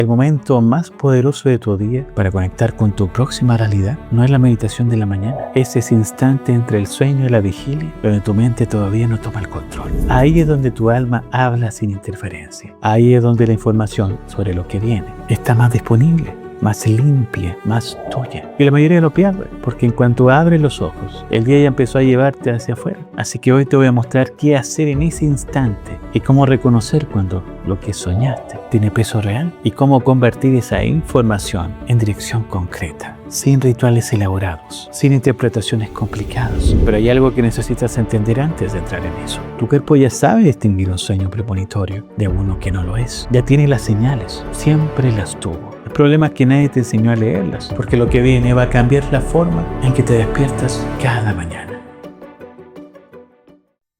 El momento más poderoso de tu día para conectar con tu próxima realidad no es la meditación de la mañana. Es ese instante entre el sueño y la vigilia donde tu mente todavía no toma el control. Ahí es donde tu alma habla sin interferencia. Ahí es donde la información sobre lo que viene está más disponible, más limpia, más tuya. Y la mayoría lo pierde, porque en cuanto abres los ojos, el día ya empezó a llevarte hacia afuera. Así que hoy te voy a mostrar qué hacer en ese instante y cómo reconocer cuando lo que soñaste tiene peso real y cómo convertir esa información en dirección concreta, sin rituales elaborados, sin interpretaciones complicadas. Pero hay algo que necesitas entender antes de entrar en eso. Tu cuerpo ya sabe distinguir un sueño premonitorio de uno que no lo es. Ya tiene las señales, siempre las tuvo. El problema es que nadie te enseñó a leerlas, porque lo que viene va a cambiar la forma en que te despiertas cada mañana.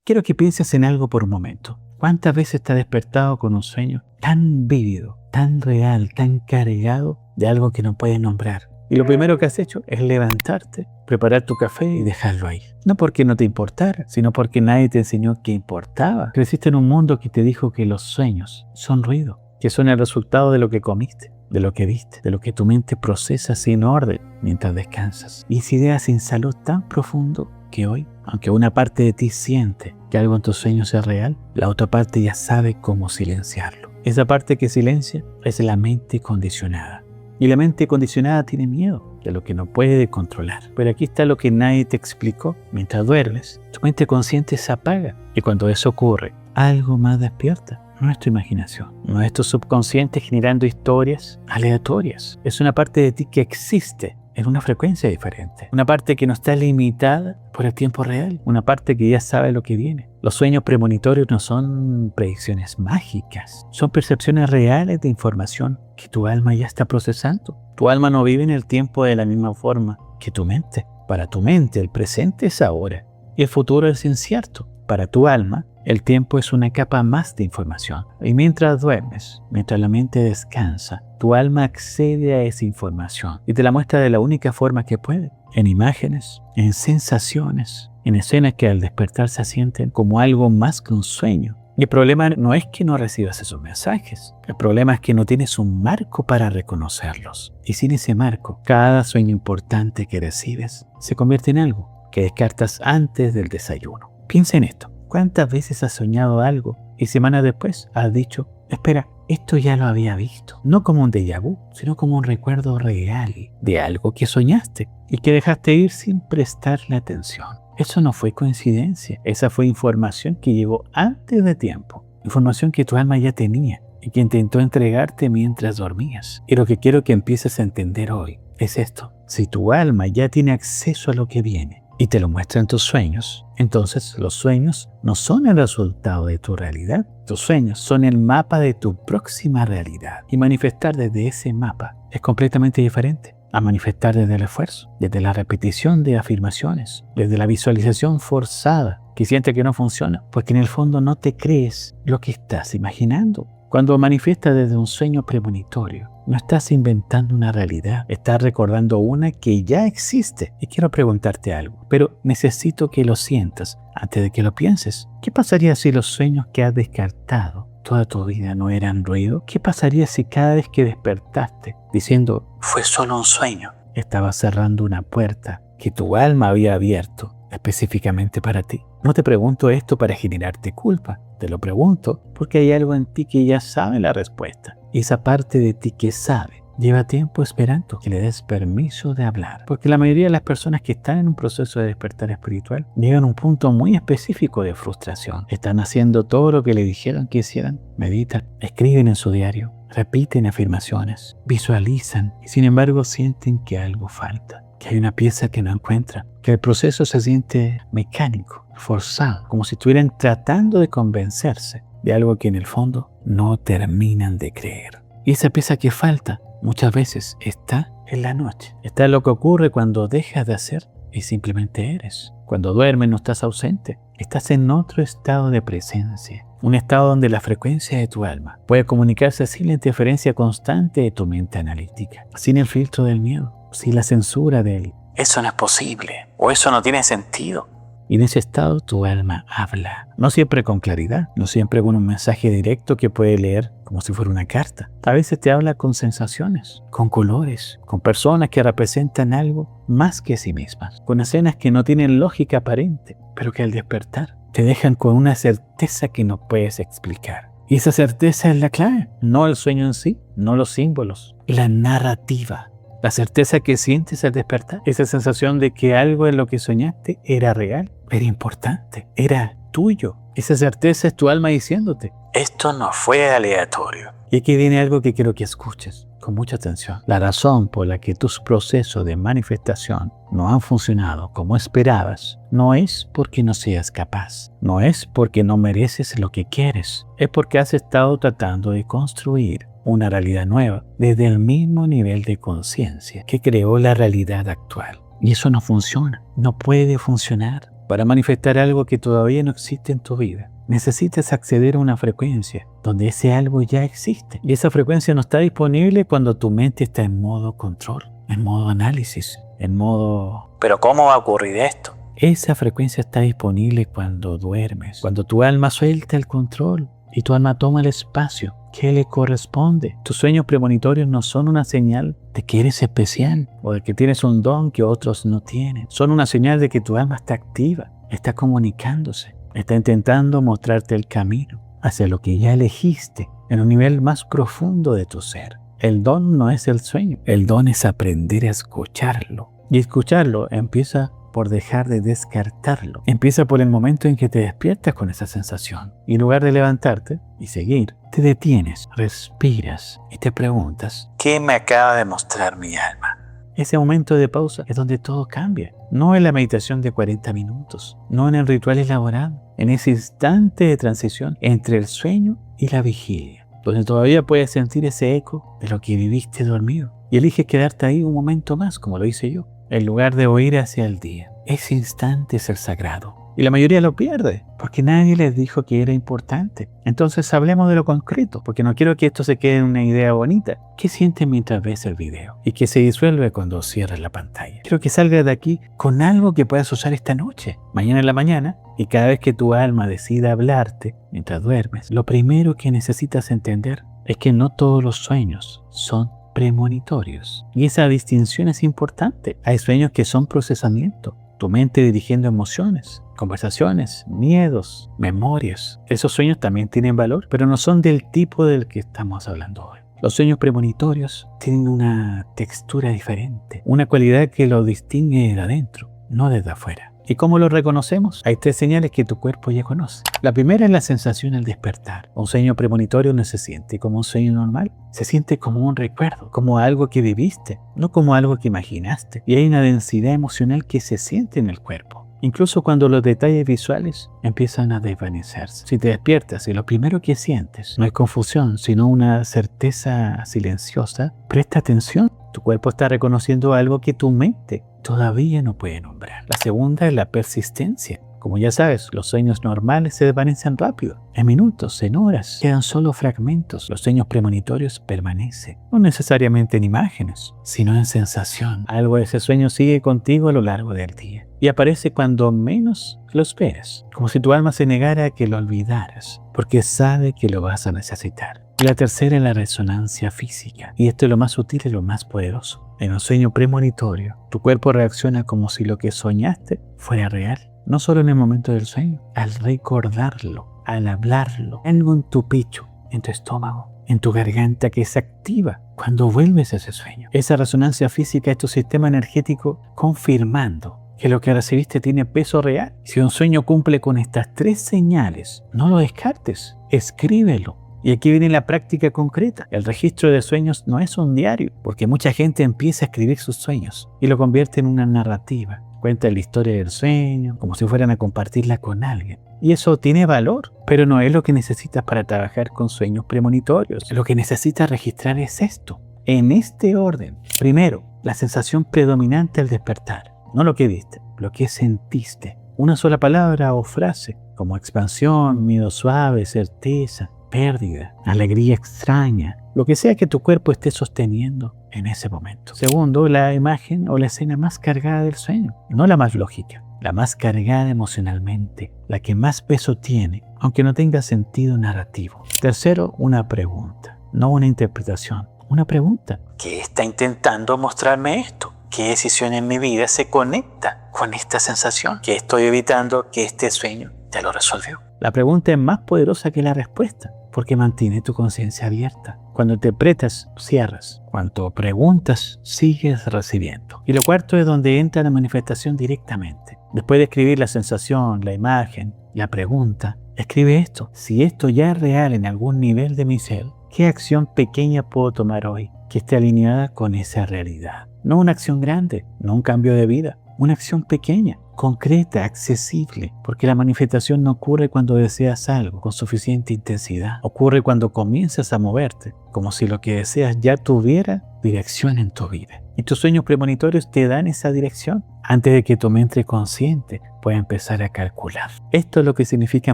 Quiero que pienses en algo por un momento. ¿Cuántas veces te has despertado con un sueño tan vívido, tan real, tan cargado de algo que no puedes nombrar? Y lo primero que has hecho es levantarte, preparar tu café y dejarlo ahí. No porque no te importara, sino porque nadie te enseñó que importaba. Creciste en un mundo que te dijo que los sueños son ruido, que son el resultado de lo que comiste, de lo que viste, de lo que tu mente procesa sin orden mientras descansas. Y esa idea sin salud tan profundo que hoy, aunque una parte de ti siente que algo en tus sueños es real, la otra parte ya sabe cómo silenciarlo. Esa parte que silencia es la mente condicionada. Y la mente condicionada tiene miedo de lo que no puede controlar. Pero aquí está lo que nadie te explicó. Mientras duermes, tu mente consciente se apaga. Y cuando eso ocurre, algo más despierta. No es tu imaginación, no es tu subconsciente generando historias aleatorias. Es una parte de ti que existe en una frecuencia diferente. Una parte que no está limitada por el tiempo real. Una parte que ya sabe lo que viene. Los sueños premonitorios no son predicciones mágicas. Son percepciones reales de información que tu alma ya está procesando. Tu alma no vive en el tiempo de la misma forma que tu mente. Para tu mente, el presente es ahora y el futuro es incierto. Para tu alma, el tiempo es una capa más de información. Y mientras duermes, mientras la mente descansa, tu alma accede a esa información y te la muestra de la única forma que puede. En imágenes, en sensaciones, en escenas que al despertar se sienten como algo más que un sueño. Y el problema no es que no recibas esos mensajes. El problema es que no tienes un marco para reconocerlos. Y sin ese marco, cada sueño importante que recibes se convierte en algo que descartas antes del desayuno. Piensa en esto. ¿Cuántas veces has soñado algo y semanas después has dicho, espera, esto ya lo había visto? No como un déjà vu, sino como un recuerdo real de algo que soñaste y que dejaste ir sin prestarle atención. Eso no fue coincidencia, esa fue información que llegó antes de tiempo. Información que tu alma ya tenía y que intentó entregarte mientras dormías. Y lo que quiero que empieces a entender hoy es esto. Si tu alma ya tiene acceso a lo que viene, y te lo muestra en tus sueños, entonces los sueños no son el resultado de tu realidad. Tus sueños son el mapa de tu próxima realidad. Y manifestar desde ese mapa es completamente diferente a manifestar desde el esfuerzo, desde la repetición de afirmaciones, desde la visualización forzada que siente que no funciona, porque en el fondo no te crees lo que estás imaginando. Cuando manifiestas desde un sueño premonitorio, no estás inventando una realidad, estás recordando una que ya existe. Y quiero preguntarte algo, pero necesito que lo sientas antes de que lo pienses. ¿Qué pasaría si los sueños que has descartado toda tu vida no eran ruido? ¿Qué pasaría si cada vez que despertaste diciendo, fue solo un sueño, estabas cerrando una puerta que tu alma había abierto específicamente para ti? No te pregunto esto para generarte culpa, te lo pregunto porque hay algo en ti que ya sabe la respuesta. Y esa parte de ti que sabe lleva tiempo esperando que le des permiso de hablar. Porque la mayoría de las personas que están en un proceso de despertar espiritual llegan a un punto muy específico de frustración. Están haciendo todo lo que le dijeron que hicieran. Meditan, escriben en su diario, repiten afirmaciones, visualizan y sin embargo sienten que algo falta, que hay una pieza que no encuentran, que el proceso se siente mecánico, forzado, como si estuvieran tratando de convencerse de algo que en el fondo no terminan de creer. Y esa pieza que falta muchas veces está en la noche. Está en lo que ocurre cuando dejas de hacer y simplemente eres. Cuando duermes no estás ausente, estás en otro estado de presencia. Un estado donde la frecuencia de tu alma puede comunicarse sin la interferencia constante de tu mente analítica, sin el filtro del miedo, sin la censura del "eso no es posible" o "eso no tiene sentido". Y en ese estado tu alma habla. No siempre con claridad, no siempre con un mensaje directo que puede leer como si fuera una carta. A veces te habla con sensaciones, con colores, con personas que representan algo más que sí mismas, con escenas que no tienen lógica aparente, pero que al despertar te dejan con una certeza que no puedes explicar. Y esa certeza es la clave, no el sueño en sí, no los símbolos, la narrativa. La certeza que sientes al despertar, esa sensación de que algo en lo que soñaste era real, era importante, era tuyo. Esa certeza es tu alma diciéndote, esto no fue aleatorio. Y aquí viene algo que quiero que escuches con mucha atención. La razón por la que tus procesos de manifestación no han funcionado como esperabas no es porque no seas capaz, no es porque no mereces lo que quieres, es porque has estado tratando de construir una realidad nueva desde el mismo nivel de conciencia que creó la realidad actual. Y eso no funciona, no puede funcionar. Para manifestar algo que todavía no existe en tu vida, necesitas acceder a una frecuencia donde ese algo ya existe. Y esa frecuencia no está disponible cuando tu mente está en modo control, en modo análisis, en modo ¿pero cómo va a ocurrir esto? Esa frecuencia está disponible cuando duermes, cuando tu alma suelta el control y tu alma toma el espacio que le corresponde. Tus sueños premonitorios no son una señal de que eres especial o de que tienes un don que otros no tienen. Son una señal de que tu alma está activa, está comunicándose, está intentando mostrarte el camino hacia lo que ya elegiste en un nivel más profundo de tu ser. El don no es el sueño, el don es aprender a escucharlo. Y escucharlo empieza por dejar de descartarlo. Empieza por el momento en que te despiertas con esa sensación. Y en lugar de levantarte y seguir, te detienes, respiras y te preguntas, ¿qué me acaba de mostrar mi alma? Ese momento de pausa es donde todo cambia. No en la meditación de 40 minutos, no en el ritual elaborado, en ese instante de transición entre el sueño y la vigilia, donde todavía puedes sentir ese eco de lo que viviste dormido. Y eliges quedarte ahí un momento más, como lo hice yo, en lugar de huir hacia el día. Ese instante es el sagrado. Y la mayoría lo pierde, porque nadie les dijo que era importante. Entonces hablemos de lo concreto, porque no quiero que esto se quede en una idea bonita. ¿Qué sientes mientras ves el video? Y que se disuelve cuando cierras la pantalla. Quiero que salgas de aquí con algo que puedas usar esta noche, mañana en la mañana, y cada vez que tu alma decida hablarte mientras duermes, lo primero que necesitas entender es que no todos los sueños son premonitorios. Y esa distinción es importante. Hay sueños que son procesamiento, tu mente dirigiendo emociones, conversaciones, miedos, memorias. Esos sueños también tienen valor, pero no son del tipo del que estamos hablando hoy. Los sueños premonitorios tienen una textura diferente, una cualidad que los distingue desde adentro, no desde afuera. ¿Y cómo lo reconocemos? Hay 3 señales que tu cuerpo ya conoce. La primera es la sensación al despertar. Un sueño premonitorio no se siente como un sueño normal. Se siente como un recuerdo, como algo que viviste, no como algo que imaginaste. Y hay una densidad emocional que se siente en el cuerpo. Incluso cuando los detalles visuales empiezan a desvanecerse. Si te despiertas y lo primero que sientes no es confusión, sino una certeza silenciosa, presta atención. Tu cuerpo está reconociendo algo que tu mente todavía no puede nombrar. La segunda es la persistencia. Como ya sabes, los sueños normales se desvanecen rápido, en minutos, en horas. Quedan solo fragmentos. Los sueños premonitorios permanecen, no necesariamente en imágenes, sino en sensación. Algo de ese sueño sigue contigo a lo largo del día y aparece cuando menos lo esperas, como si tu alma se negara a que lo olvidaras, porque sabe que lo vas a necesitar. Y la tercera es la resonancia física, y esto es lo más sutil y lo más poderoso. En un sueño premonitorio, tu cuerpo reacciona como si lo que soñaste fuera real. No solo en el momento del sueño, al recordarlo, al hablarlo, algo en tu pecho, en tu estómago, en tu garganta que se activa cuando vuelves a ese sueño. Esa resonancia física es tu sistema energético confirmando que lo que recibiste tiene peso real. Si un sueño cumple con estas 3 señales, no lo descartes, escríbelo. Y aquí viene la práctica concreta. El registro de sueños no es un diario, porque mucha gente empieza a escribir sus sueños y lo convierte en una narrativa. Cuenta la historia del sueño, como si fueran a compartirla con alguien. Y eso tiene valor, pero no es lo que necesitas para trabajar con sueños premonitorios. Lo que necesitas registrar es esto, en este orden. Primero, la sensación predominante al despertar. No lo que viste, lo que sentiste. Una sola palabra o frase, como expansión, miedo suave, certeza, pérdida, alegría extraña, lo que sea que tu cuerpo esté sosteniendo en ese momento. Segundo, la imagen o la escena más cargada del sueño, no la más lógica. la más cargada emocionalmente, la que más peso tiene, aunque no tenga sentido narrativo. Tercero, una pregunta, no una interpretación, una pregunta. ¿Qué está intentando mostrarme esto? ¿Qué decisión en mi vida se conecta con esta sensación? ¿Qué estoy evitando que este sueño ya lo resolvió? La pregunta es más poderosa que la respuesta, porque mantiene tu conciencia abierta. Cuando interpretas, cierras. Cuando preguntas, sigues recibiendo. Y lo cuarto es donde entra la manifestación directamente. Después de escribir la sensación, la imagen, la pregunta, escribe esto. Si esto ya es real en algún nivel de mi ser, ¿qué acción pequeña puedo tomar hoy que esté alineada con esa realidad? No una acción grande, no un cambio de vida, una acción pequeña, concreta, accesible, porque la manifestación no ocurre cuando deseas algo con suficiente intensidad. Ocurre cuando comienzas a moverte, como si lo que deseas ya tuviera dirección en tu vida. Y tus sueños premonitorios te dan esa dirección antes de que tu mente consciente pueda empezar a calcular. Esto es lo que significa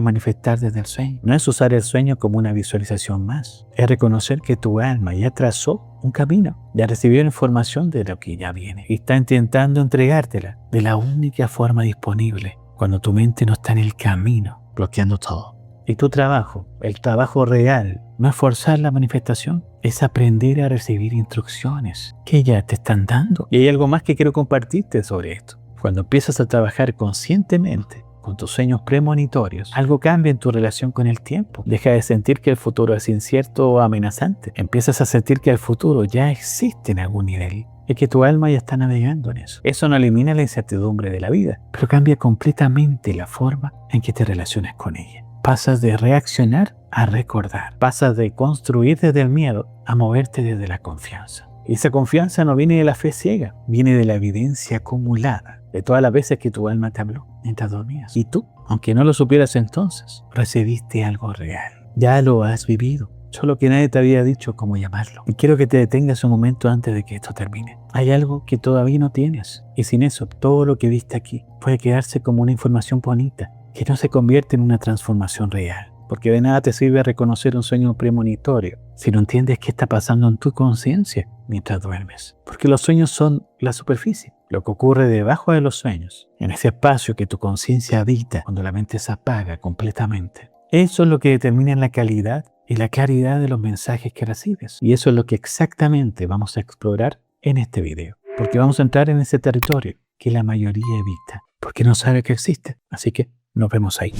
manifestar desde el sueño. No es usar el sueño como una visualización más. Es reconocer que tu alma ya trazó un camino, ya recibió información de lo que ya viene y está intentando entregártela de la única forma disponible cuando tu mente no está en el camino, bloqueando todo. Y tu trabajo, el trabajo real, no es forzar la manifestación, es aprender a recibir instrucciones que ya te están dando. Y hay algo más que quiero compartirte sobre esto. Cuando empiezas a trabajar conscientemente con tus sueños premonitorios, algo cambia en tu relación con el tiempo. Deja de sentir que el futuro es incierto o amenazante. Empiezas a sentir que el futuro ya existe en algún nivel y que tu alma ya está navegando en eso. Eso no elimina la incertidumbre de la vida, pero cambia completamente la forma en que te relacionas con ella. Pasas de reaccionar a recordar. Pasas de construir desde el miedo a moverte desde la confianza. Y esa confianza no viene de la fe ciega, viene de la evidencia acumulada, de todas las veces que tu alma te habló mientras dormías. Y tú, aunque no lo supieras entonces, recibiste algo real. Ya lo has vivido, solo que nadie te había dicho cómo llamarlo. Y quiero que te detengas un momento antes de que esto termine. Hay algo que todavía no tienes, y sin eso, todo lo que viste aquí puede quedarse como una información bonita, que no se convierte en una transformación real. Porque de nada te sirve reconocer un sueño premonitorio si no entiendes qué está pasando en tu conciencia mientras duermes. Porque los sueños son la superficie, lo que ocurre debajo de los sueños, en ese espacio que tu conciencia habita cuando la mente se apaga completamente. Eso es lo que determina la calidad y la claridad de los mensajes que recibes. Y eso es lo que exactamente vamos a explorar en este video. Porque vamos a entrar en ese territorio que la mayoría evita, porque no sabe que existe. Así que nos vemos ahí.